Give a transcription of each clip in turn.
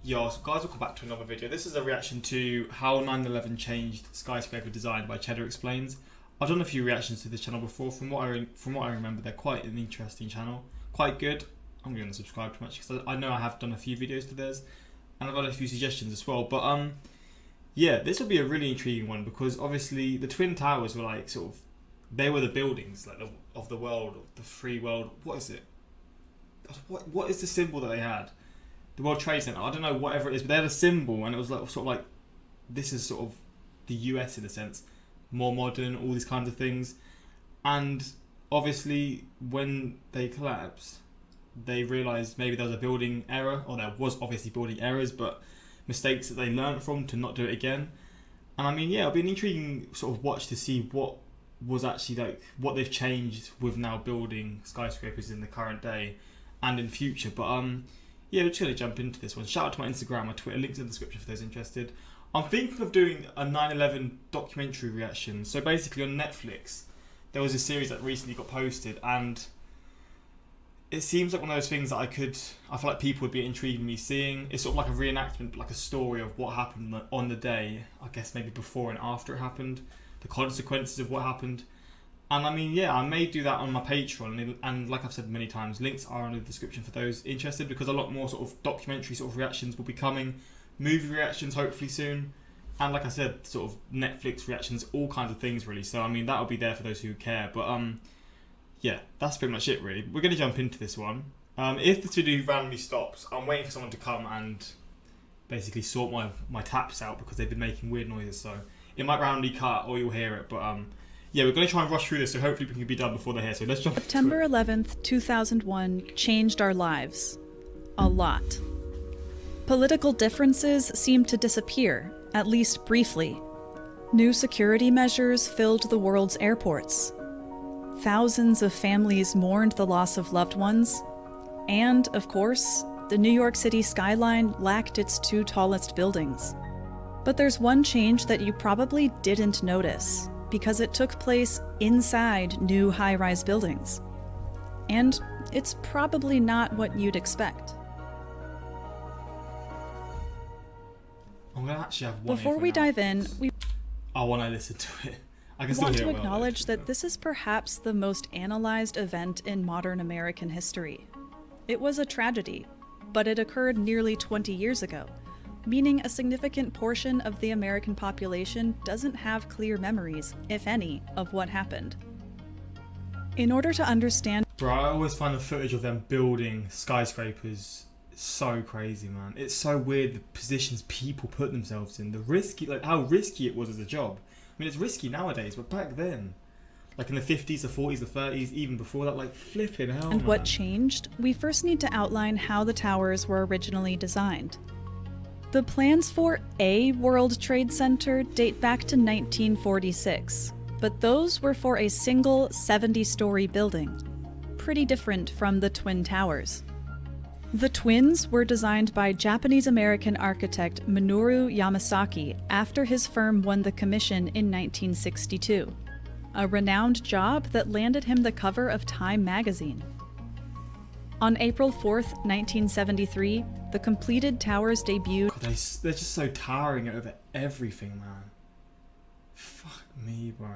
Yo, so guys, welcome back to another video. This is a reaction to how 9/11 changed Skyscraper design by Cheddar Explains. I've done a few reactions to this channel before. From what I remember, they're quite an interesting channel, quite good. I'm going to subscribe to much because I know I have done a few videos to theirs, and I've got a few suggestions as well. But yeah, this will be a really intriguing one because obviously the Twin Towers were like sort of, they were the buildings like of the world, of the free world. What is it? What is the symbol that they had? The World Trade Center. I don't know, whatever it is, but they had a symbol, and it was like sort of like, this is sort of the US in a sense, more modern, all these kinds of things. And obviously, when they collapsed, they realized maybe there was a building error, or there was obviously building errors, but mistakes that they learned from to not do it again. And I mean, yeah, it'll be an intriguing sort of watch to see what was actually like, what they've changed with now building skyscrapers in the current day and in future. But yeah, we're just going to jump into this one. Shout out to my Instagram, my Twitter, links in the description for those interested. I'm thinking of doing a 9/11 documentary reaction. So basically on Netflix, there was a series that recently got posted, and it seems like one of those things that I feel like people would be intrigued in me seeing. It's sort of like a reenactment, like a story of what happened on the day, I guess maybe before and after it happened, the consequences of what happened. And I mean, yeah, I may do that on my Patreon, and like I've said many times, links are in the description for those interested, because a lot more sort of documentary sort of reactions will be coming, movie reactions hopefully soon, and like I said, sort of Netflix reactions, all kinds of things really. So I mean, that'll be there for those who care. But yeah, that's pretty much it really. We're going to jump into this one. If this video randomly stops, I'm waiting for someone to come and basically sort my taps out, because they've been making weird noises, so it might randomly cut or you'll hear it. But yeah, we're going to try and rush through this, so hopefully we can be done before they're here. So let's jump into it. September 11th, 2001 changed our lives. A lot. Political differences seemed to disappear, at least briefly. New security measures filled the world's airports. Thousands of families mourned the loss of loved ones. And, of course, the New York City skyline lacked its two tallest buildings. But there's one change that you probably didn't notice, because it took place inside new high-rise buildings. And it's probably not what you'd expect. I'm gonna actually have one. Before we dive in, we want to listen to it. I can still want hear to it well, acknowledge that this is perhaps the most analyzed event in modern American history. It was a tragedy, but it occurred nearly 20 years ago, meaning a significant portion of the American population doesn't have clear memories, if any, of what happened. In order to understand... Bro, I always find the footage of them building skyscrapers so crazy, man. It's so weird, the positions people put themselves in, the risky, like how risky it was as a job. I mean, it's risky nowadays, but back then, like in the 50s, the 40s, the 30s, even before that, like flipping hell, And man. what changed? We first need to outline how the towers were originally designed. The plans for a World Trade Center date back to 1946, but those were for a single 70-story building, pretty different from the Twin Towers. The Twins were designed by Japanese-American architect Minoru Yamasaki after his firm won the commission in 1962, a renowned job that landed him the cover of Time magazine. On April 4th, 1973, the completed towers debuted. God, they're just so towering over everything, man. Fuck me, bro.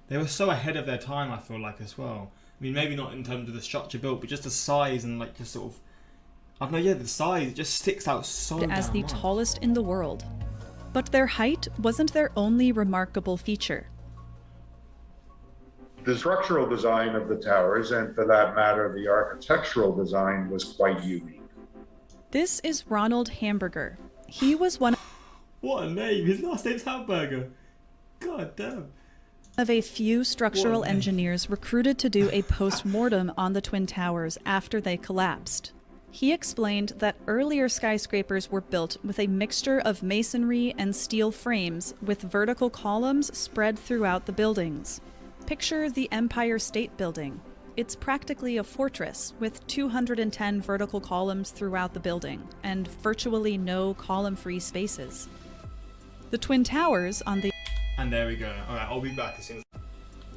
They were so ahead of their time, I feel like, as well. I mean, maybe not in terms of the structure built, but just the size and like just sort of, I don't know, yeah, the size just sticks out so as the much. Tallest in the world. But their height wasn't their only remarkable feature. The structural design of the towers, and for that matter, the architectural design, was quite unique. This is Ronald Hamburger. He was one What a name! His last name's Hamburger. God damn. of a few structural What a name. engineers recruited to do a post-mortem on the Twin Towers after they collapsed. He explained that earlier skyscrapers were built with a mixture of masonry and steel frames with vertical columns spread throughout the buildings. Picture the Empire State Building. It's practically a fortress with 210 vertical columns throughout the building and virtually no column-free spaces. The Twin Towers on the And there we go. Alright, I'll be back as soon as...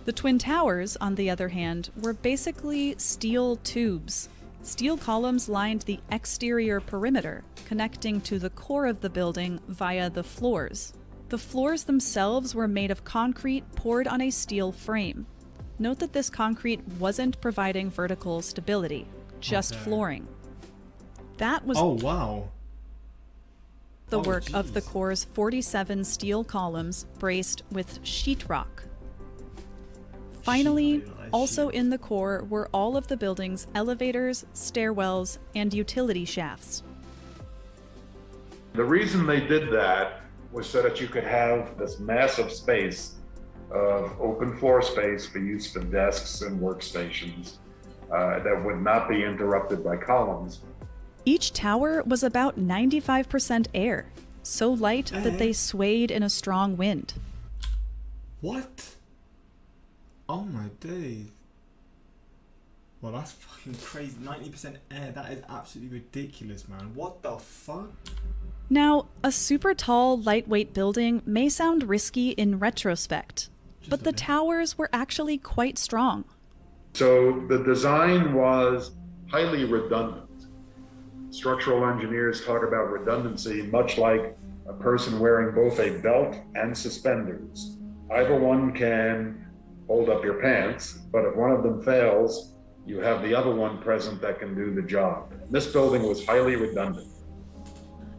The Twin Towers, on the other hand, were basically steel tubes. Steel columns lined the exterior perimeter, connecting to the core of the building via the floors. The floors themselves were made of concrete poured on a steel frame. Note that this concrete wasn't providing vertical stability, just flooring. That was the work of the core's 47 steel columns braced with sheetrock. Finally, also in the core were all of the building's elevators, stairwells, and utility shafts. The reason they did that was so that you could have this massive space of open floor space for use for desks and workstations that would not be interrupted by columns. Each tower was about 95% air, so light that they swayed in a strong wind. What? Oh my days. Well, that's fucking crazy. 90% air. That is absolutely ridiculous, man. What the fuck? Now, a super tall, lightweight building may sound risky in retrospect, but the towers were actually quite strong. So the design was highly redundant. Structural engineers talk about redundancy much like a person wearing both a belt and suspenders. Either one can hold up your pants, but if one of them fails, you have the other one present that can do the job. This building was highly redundant.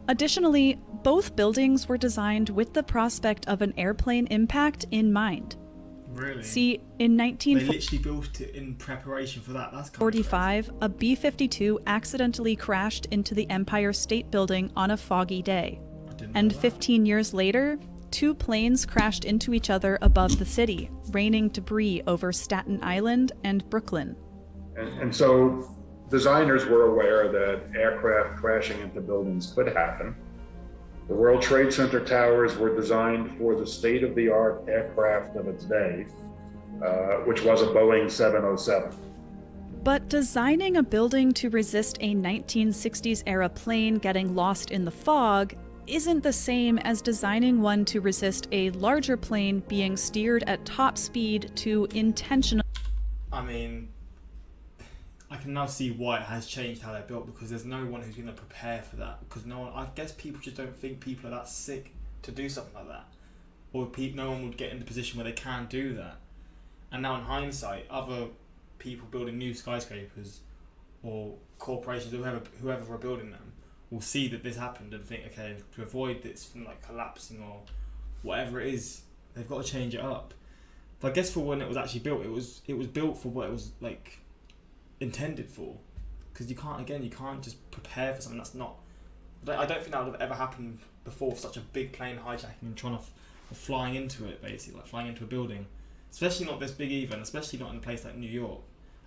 Additionally, both buildings were designed with the prospect of an airplane impact in mind. Really? See, in They literally built it in preparation for that. That's kind of 1945, a B-52 accidentally crashed into the Empire State Building on a foggy day. And 15 years later, 2 planes crashed into each other above the city, raining debris over Staten Island and Brooklyn. And so designers were aware that aircraft crashing into buildings could happen. The World Trade Center towers were designed for the state-of-the-art aircraft of its day, which was a Boeing 707. But designing a building to resist a 1960s-era plane getting lost in the fog isn't the same as designing one to resist a larger plane being steered at top speed to intentional... I mean, I can now see why it has changed how they're built, because there's no one who's going to prepare for that. Because no one, I guess people just don't think people are that sick to do something like that. Or no one would get in the position where they can do that. And now in hindsight, other people building new skyscrapers or corporations or whoever are building them will see that this happened and think, okay, to avoid this from like collapsing or whatever it is, they've got to change it up. But I guess for when it was actually built, it was built for what it was like intended for, because you can't just prepare for something that's not. I don't think that would have ever happened before for such a big plane hijacking and trying to flying into it, basically, like flying into a building, especially not this big even, especially not in a place like New York.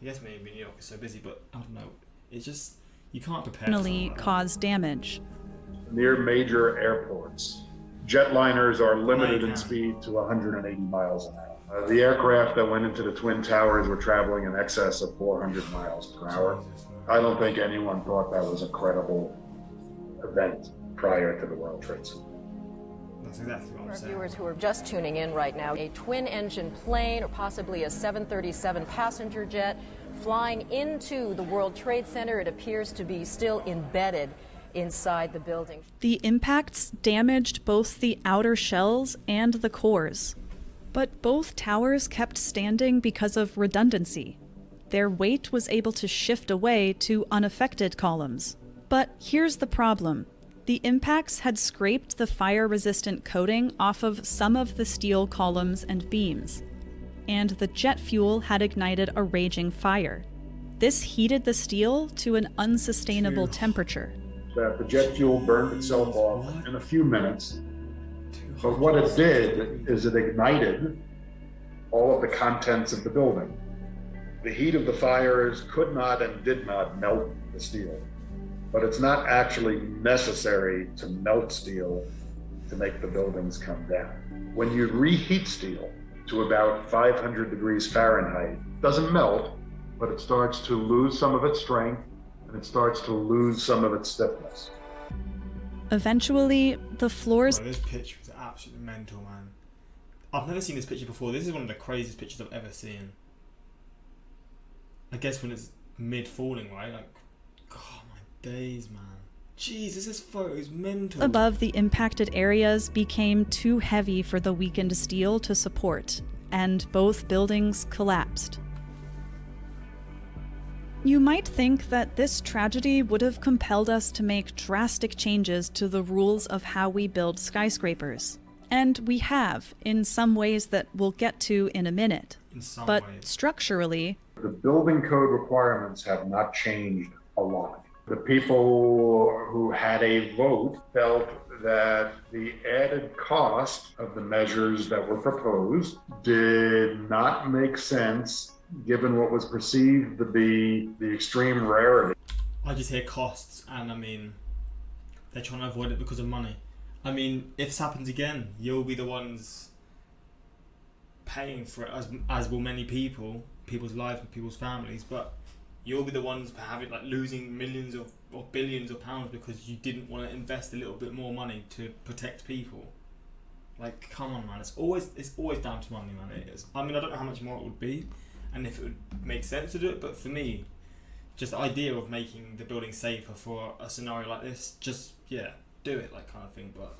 I guess maybe New York is so busy, but I don't know, it's just you can't prepare for like cause damage. Near major airports, jetliners are limited in speed to 180 miles an hour. The aircraft that went into the Twin Towers were traveling in excess of 400 miles per hour. I don't think anyone thought that was a credible event prior to the World Trade Center. That's exactly what I'm saying. For viewers who are just tuning in right now, a twin-engine plane or possibly a 737 passenger jet flying into the World Trade Center. It appears to be still embedded inside the building. The impacts damaged both the outer shells and the cores. But both towers kept standing because of redundancy. Their weight was able to shift away to unaffected columns. But here's the problem. The impacts had scraped the fire-resistant coating off of some of the steel columns and beams, and the jet fuel had ignited a raging fire. This heated the steel to an unsustainable temperature. That the jet fuel burned itself off in a few minutes, but what it did is it ignited all of the contents of the building. The heat of the fires could not and did not melt the steel. But it's not actually necessary to melt steel to make the buildings come down. When you reheat steel to about 500 degrees Fahrenheit, it doesn't melt, but it starts to lose some of its strength and it starts to lose some of its stiffness. Eventually, the floors... Bro, this picture is absolutely mental, man. I've never seen this picture before. This is one of the craziest pictures I've ever seen. I guess when it's mid-falling, right? Like, God, my days, man. Jesus, this photo is mental. Above the impacted areas became too heavy for the weakened steel to support, and both buildings collapsed. You might think that this tragedy would have compelled us to make drastic changes to the rules of how we build skyscrapers. And we have, in some ways that we'll get to in a minute. In some But ways. structurally, The building code requirements have not changed a lot. The people who had a vote felt that the added cost of the measures that were proposed did not make sense given what was perceived to be the extreme rarity. I just hear costs, and I mean, they're trying to avoid it because of money. I mean, if this happens again, you'll be the ones paying for it, as will many people, people's lives and people's families, but you'll be the ones having, like, losing millions or billions of pounds because you didn't want to invest a little bit more money to protect people. Like, come on, man, it's always down to money, man. It is. I mean, I don't know how much more it would be, and if it would make sense to do it, but for me, just the idea of making the building safer for a scenario like this, just, yeah, do it, like, kind of thing. But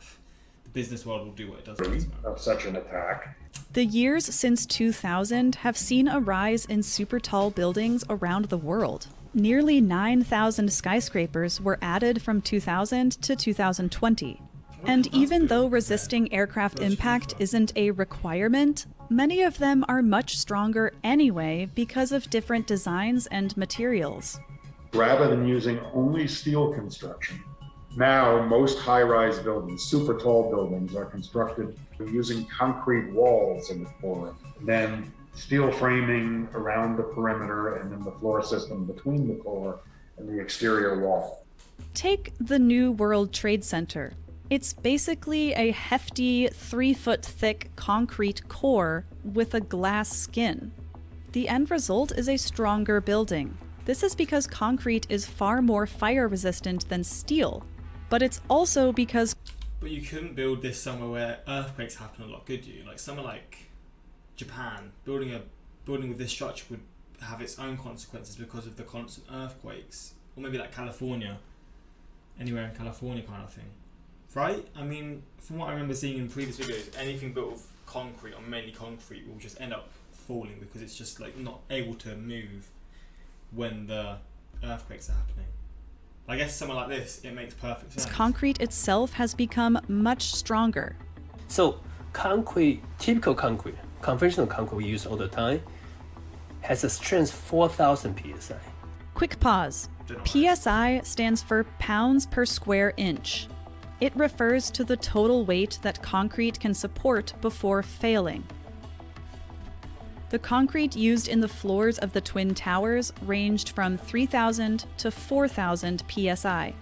the business world will do what it does best, man. Of such an attack. the years since 2000 have seen a rise in super tall buildings around the world. Nearly 9,000 skyscrapers were added from 2000 to 2020. And even though resisting aircraft impact isn't a requirement, many of them are much stronger anyway because of different designs and materials. Rather than using only steel construction, now most high-rise buildings, super tall buildings, are constructed using concrete walls in the floor, then steel framing around the perimeter, and then the floor system between the floor and the exterior wall. Take the New World Trade Center. It's basically a hefty 3-foot thick concrete core with a glass skin. The end result is a stronger building. This is because concrete is far more fire resistant than steel, but it's also because... But you couldn't build this somewhere where earthquakes happen a lot, could you? Like somewhere like Japan, building with this structure would have its own consequences because of the constant earthquakes. Or maybe like California, anywhere in California kind of thing. Right? I mean, from what I remember seeing in previous videos, anything built of concrete or mainly concrete will just end up falling because it's just like not able to move when the earthquakes are happening. I guess somewhere like this, it makes perfect sense. concrete itself has become much stronger. So concrete, typical concrete, conventional concrete we use all the time, has a strength 4,000 psi. Quick pause. PSI stands for pounds per square inch. It refers to the total weight that concrete can support before failing. The concrete used in the floors of the Twin Towers ranged from 3,000 to 4,000 psi,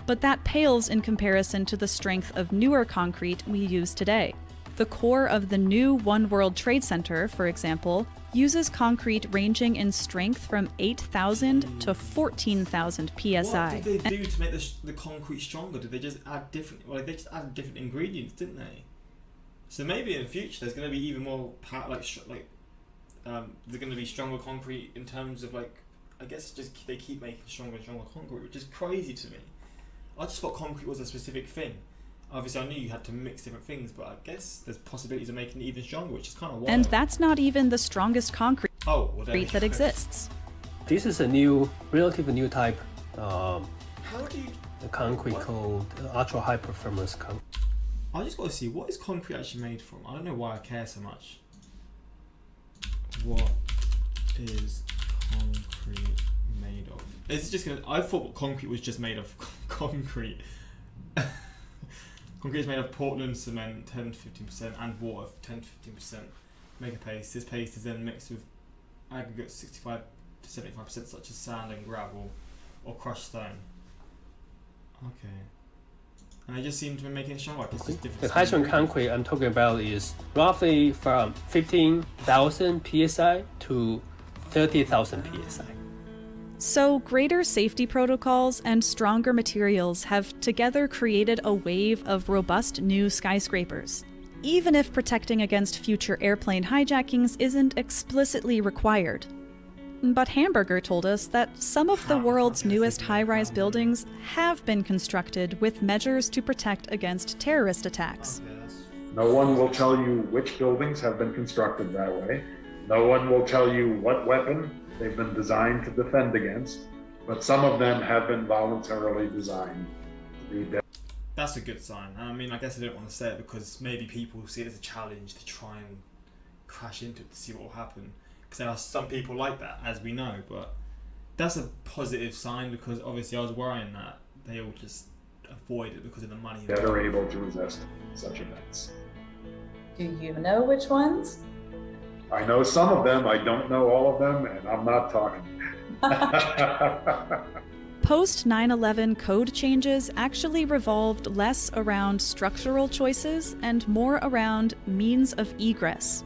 but that pales in comparison to the strength of newer concrete we use today. The core of the new One World Trade Center, for example, uses concrete ranging in strength from 8,000 to 14,000 psi. What did they do to make the concrete stronger? Did they just add different? Well, they just added different ingredients, didn't they? So maybe in the future there's going to be even more there's going to be stronger concrete in terms of like, I guess just they keep making stronger and stronger concrete, which is crazy to me. I just thought concrete was a specific thing. Obviously, I knew you had to mix different things, but I guess there's possibilities of making it even stronger, which is kind of wild. And that's not even the strongest concrete that exists. This is a relatively new type How do you... concrete called ultra high performance concrete. I just got to see, what is concrete actually made from? I don't know why I care so much. What is concrete made of? Is it just gonna... I thought concrete was just made of concrete. Concrete is made of Portland cement 10 to 15% and water 10 to 15%. Make a paste. This paste is then mixed with aggregates 65 to 75% such as sand and gravel or crushed stone. Okay. And they just seem to be making it stronger. Like it's just different. The high strength concrete I'm talking about is roughly from 15,000 psi to 30,000 psi. So greater safety protocols and stronger materials have together created a wave of robust new skyscrapers. Even if protecting against future airplane hijackings isn't explicitly required. But Hamburger told us that some of the world's newest high-rise buildings have been constructed with measures to protect against terrorist attacks. No one will tell you which buildings have been constructed that way. No one will tell you what weapon they've been designed to defend against, but some of them have been voluntarily designed to be dead. That's a good sign. I mean, I guess I don't want to say it because maybe people see it as a challenge to try and crash into it to see what will happen. Because there are some people like that, as we know, but that's a positive sign because obviously I was worrying that they all just avoid it because of the money. That are able to resist such events. Do you know which ones? I know some of them, I don't know all of them, and I'm not talking. Post 9/11 code changes actually revolved less around structural choices and more around means of egress.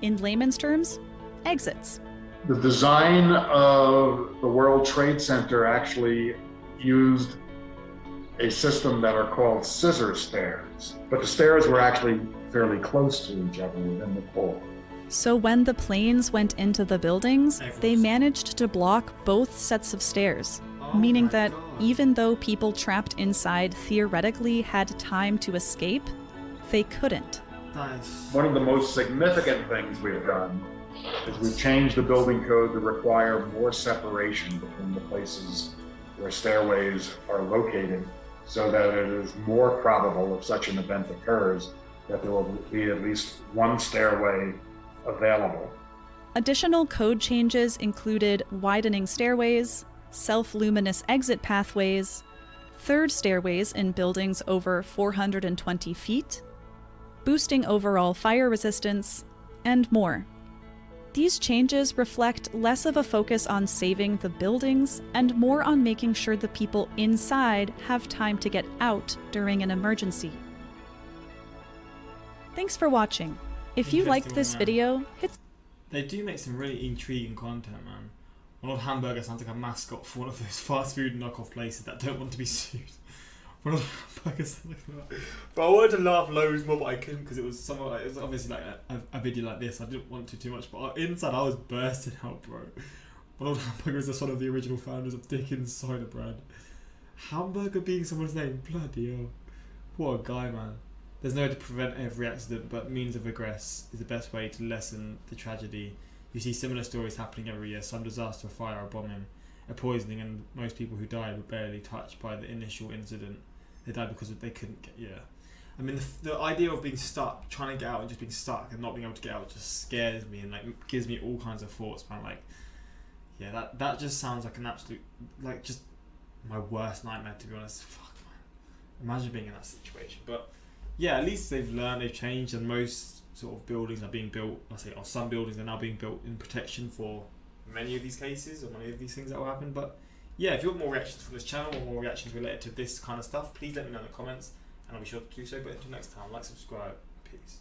In layman's terms, exits. The design of the World Trade Center actually used a system that are called scissor stairs, but the stairs were actually fairly close to each other within the core. So when the planes went into the buildings, they managed to block both sets of stairs, meaning that even though people trapped inside theoretically had time to escape, they couldn't. Nice. One of the most significant things we've done is we've changed the building code to require more separation between the places where stairways are located so that it is more probable if such an event occurs that there will be at least one stairway available. Additional code changes included widening stairways, self-luminous exit pathways, third stairways in buildings over 420 feet, boosting overall fire resistance, and more. These changes reflect less of a focus on saving the buildings and more on making sure the people inside have time to get out during an emergency. Thanks for watching. If you liked this video, hit... They do make some really intriguing content, man. Ronald Hamburger sounds like a mascot for one of those fast food knockoff places that don't want to be sued. Ronald Hamburger sounds like that. But I wanted to laugh loads more, but I couldn't because it was somewhat like, it was obviously like a video like this. I didn't want to too much, but inside I was bursting out, bro. Ronald Hamburger is just one of the original founders of Dickens cider brand. Hamburger being someone's name, bloody hell. What a guy, man. There's no way to prevent every accident, but means of egress is the best way to lessen the tragedy. You see similar stories happening every year, some disaster, a fire, a bombing, a poisoning, and most people who died were barely touched by the initial incident. They died because they couldn't get, I mean, the idea of being stuck, trying to get out and just being stuck and not being able to get out just scares me and like gives me all kinds of thoughts, man. Like, yeah, that just sounds like an absolute, like just my worst nightmare, to be honest. Fuck, man. Imagine being in that situation. But yeah, at least they've learned, they've changed, and most sort of buildings are being built, or some buildings are now being built in protection for many of these cases or many of these things that will happen. But yeah, if you want more reactions from this channel or more reactions related to this kind of stuff, please let me know in the comments and I'll be sure to do so. But until next time, like, subscribe, peace.